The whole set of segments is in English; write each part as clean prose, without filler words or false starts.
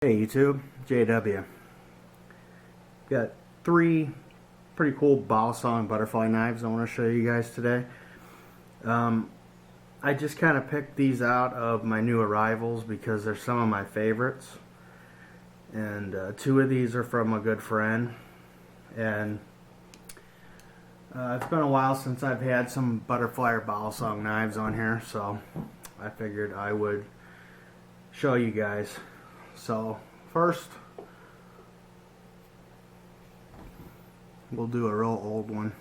Hey YouTube, JW. Got three pretty cool Balisong butterfly knives I want to show you guys today. I just kind of picked these out of my new arrivals because they're some of my favorites. And two of these are from a good friend. And it's been a while since I've had some butterfly or Balisong knives on here, so I figured I would show you guys. So first, we'll do a real old one.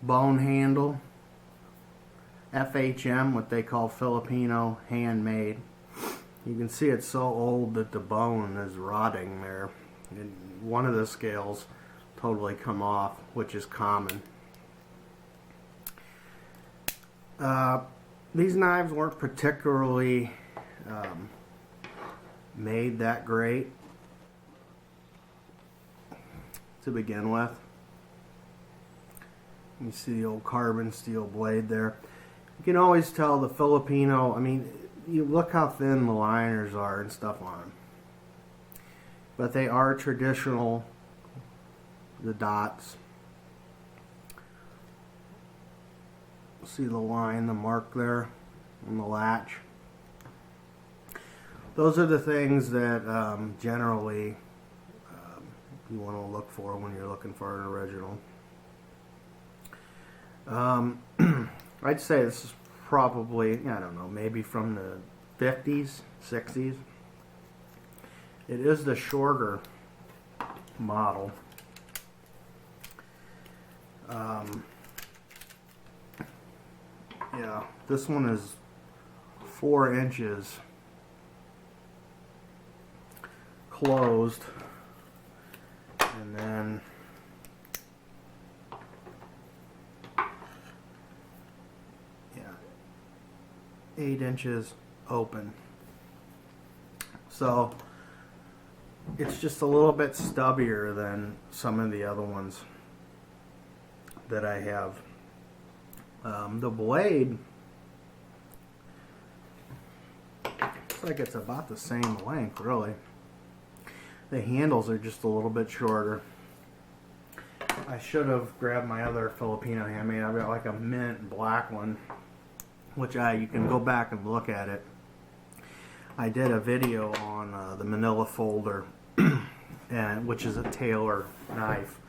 Bone handle, FHM, what they call Filipino handmade. You can see it's so old that the bone is rotting there. And one of the scales totally come off, which is common. These knives weren't particularly made that great to begin with. You see the old carbon steel blade there. You can always tell the Filipino, I mean, you look how thin the liners are and stuff on them. But they are traditional, the dots. See the line, the mark there on the latch. Those are the things that generally you want to look for when you're looking for an original. I'd say this is probably, I don't know, maybe from the 50s, 60s. It is the shorter model. Yeah, this one is 4 inches closed, and then yeah, 8 inches open. So it's just a little bit stubbier than some of the other ones that I have. The blade looks like it's about the same length, really. The handles are just a little bit shorter. I should have grabbed my other Filipino handmade. I've got like a mint black one, which you can go back and look at it. I did a video on the Manila folder, which is a Taylor knife,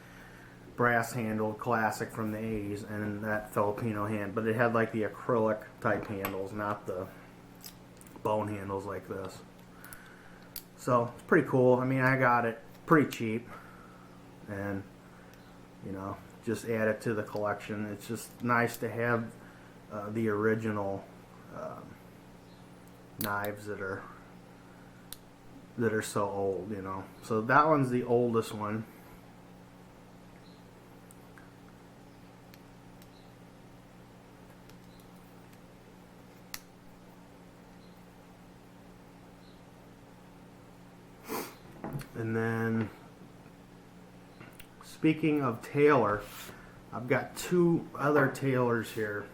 brass handled, classic from the 80s, and that Filipino hand, but it had like the acrylic type handles, not the bone handles like this. So it's pretty cool. I mean, I got it pretty cheap, and you know, just add it to the collection. It's just nice to have the original knives that are so old, you know. So that one's the oldest one. And then, speaking of Taylor, I've got two other Taylors here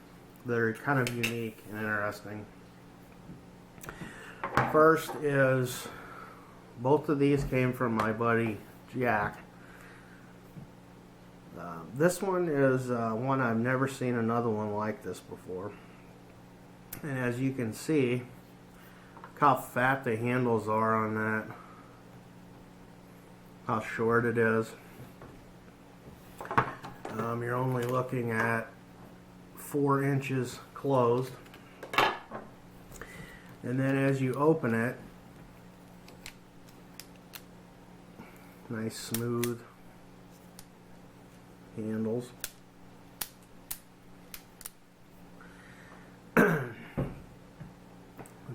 that are kind of unique and interesting. First is, both of these came from my buddy Jack. This one is one I've never seen another one like this before. And as you can see, look how fat the handles are on that. How short it is. You're only looking at 4 inches closed, and then as you open it, nice smooth handles.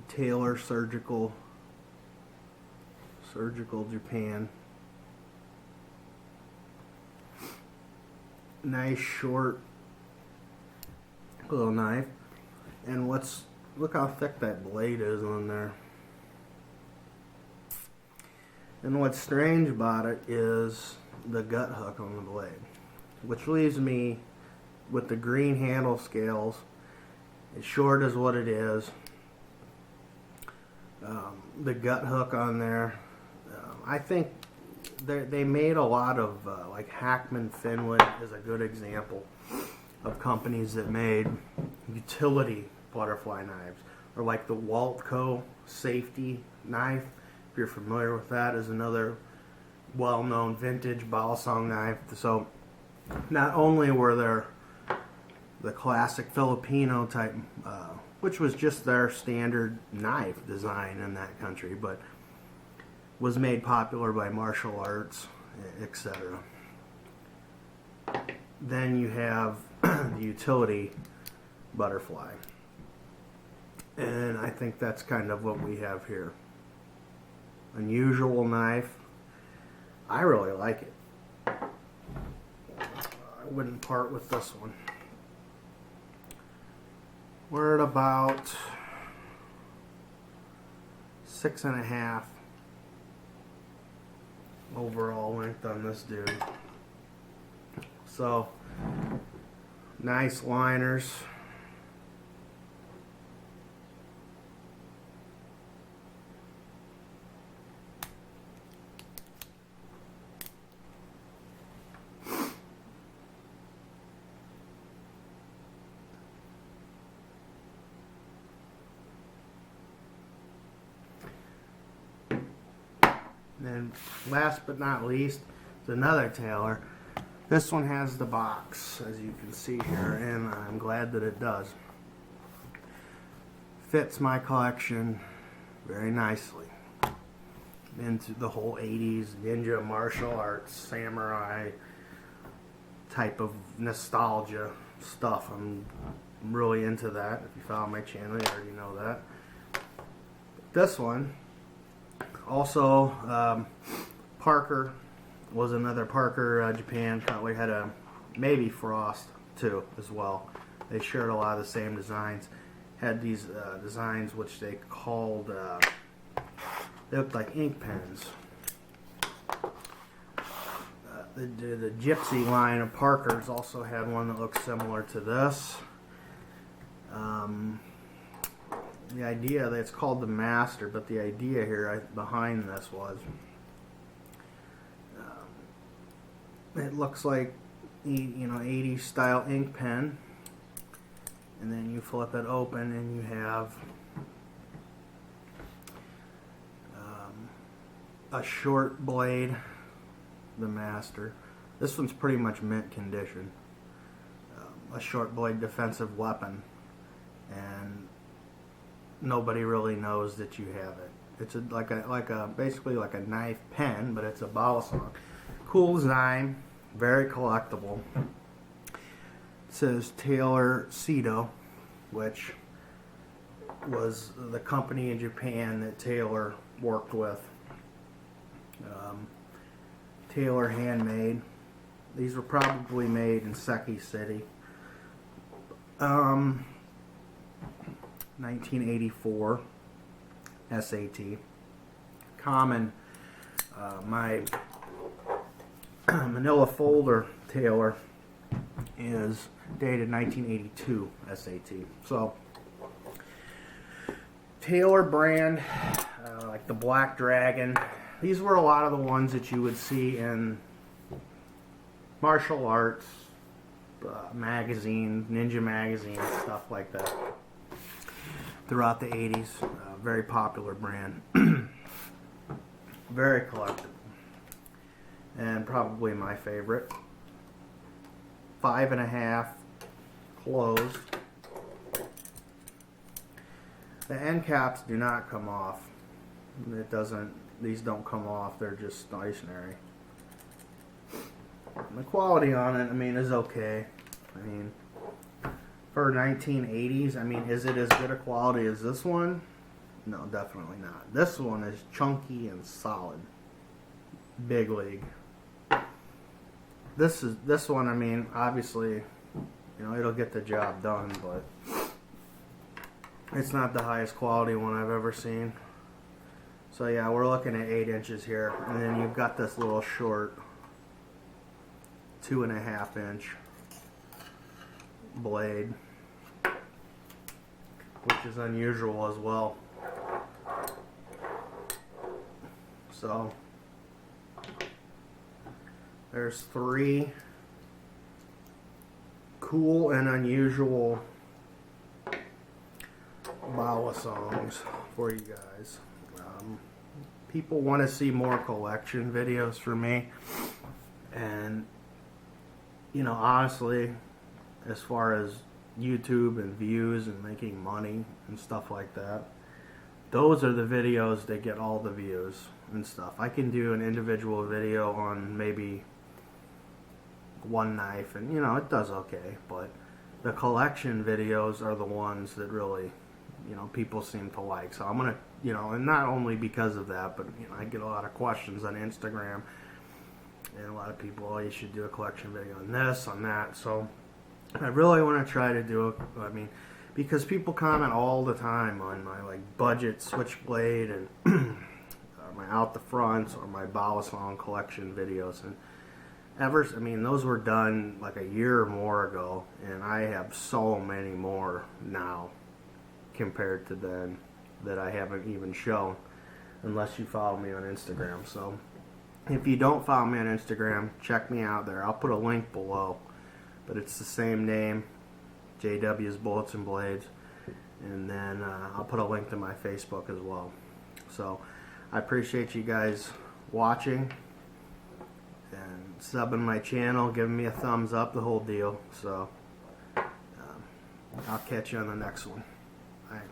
Taylor surgical Japan. Nice short little knife, and look how thick that blade is on there. And what's strange about it is the gut hook on the blade, which leaves me with the green handle scales. As short as what it is, The gut hook on there. I think they made a lot of, like Hackman Finwood is a good example of companies that made utility butterfly knives. Or like the Waltco safety knife, if you're familiar with that, is another well-known vintage Balisong knife. So not only were there the classic Filipino type, which was just their standard knife design in that country, but was made popular by martial arts, etc. Then you have the utility butterfly. And I think that's kind of what we have here. Unusual knife. I really like it. I wouldn't part with this one. We're at about 6.5 overall length on this dude. So, nice liners. And last but not least, is another Taylor. This one has the box, as you can see here, and I'm glad that it does. Fits my collection very nicely. Into the whole 80s ninja martial arts, samurai type of nostalgia stuff. I'm really into that. If you follow my channel, you already know that. This one, also, Parker was another Parker Japan cutlery, had a maybe Frost too as well. They shared a lot of the same designs. Had these designs which they called, they looked like ink pens. The Gypsy line of Parker's also had one that looked similar to this. The idea that it's called the Master, but the idea here behind this was it looks like 80s style ink pen, and then you flip it open and you have a short blade, the Master. This one's pretty much mint condition. A short blade defensive weapon, and nobody really knows that you have it. It's basically like a knife pen, but it's a Balisong. Cool design, very collectible. It says Taylor Cedo, which was the company in Japan that Taylor worked with. Taylor handmade. These were probably made in Seki City. 1984 SAT. Common. My Manila folder Taylor is dated 1982 SAT. So Taylor brand, like the Black Dragon. These were a lot of the ones that you would see in martial arts magazines, ninja magazines, stuff like that. Throughout the 80s, very popular brand. Very collectible. And probably my favorite. 5.5 closed. The end caps do not come off. These don't come off, they're just stationary. And the quality on it, is okay. For 1980s, is it as good a quality as this one? No, definitely not. This one is chunky and solid. Big league. This one, obviously, it'll get the job done, but it's not the highest quality one I've ever seen. So yeah, we're looking at 8 inches here, and then you've got this little short 2.5 inch blade, which is unusual as well. So there's 3 cool and unusual Balisongs for you guys. People want to see more collection videos from me, and you know, honestly, as far as YouTube and views and making money and stuff like that, those are the videos that get all the views and stuff. I can do an individual video on maybe one knife, and you know, it does okay, but the collection videos are the ones that really, you know, people seem to like. So I'm gonna, you know, and not only because of that, but you know, I get a lot of questions on Instagram, and a lot of people, oh, you should do a collection video on this, on that. So I really want to try to do it. I mean, because people comment all the time on my like budget switchblade and my out the fronts or my Balisong collection videos, and I mean, those were done like a year or more ago, and I have so many more now compared to then that I haven't even shown, unless you follow me on Instagram. So if you don't follow me on Instagram, check me out there. I'll put a link below, but it's the same name, JW's Bullets and Blades, and then I'll put a link to my Facebook as well. So I appreciate you guys watching and subbing my channel, giving me a thumbs up, the whole deal. So I'll catch you on the next one. All right.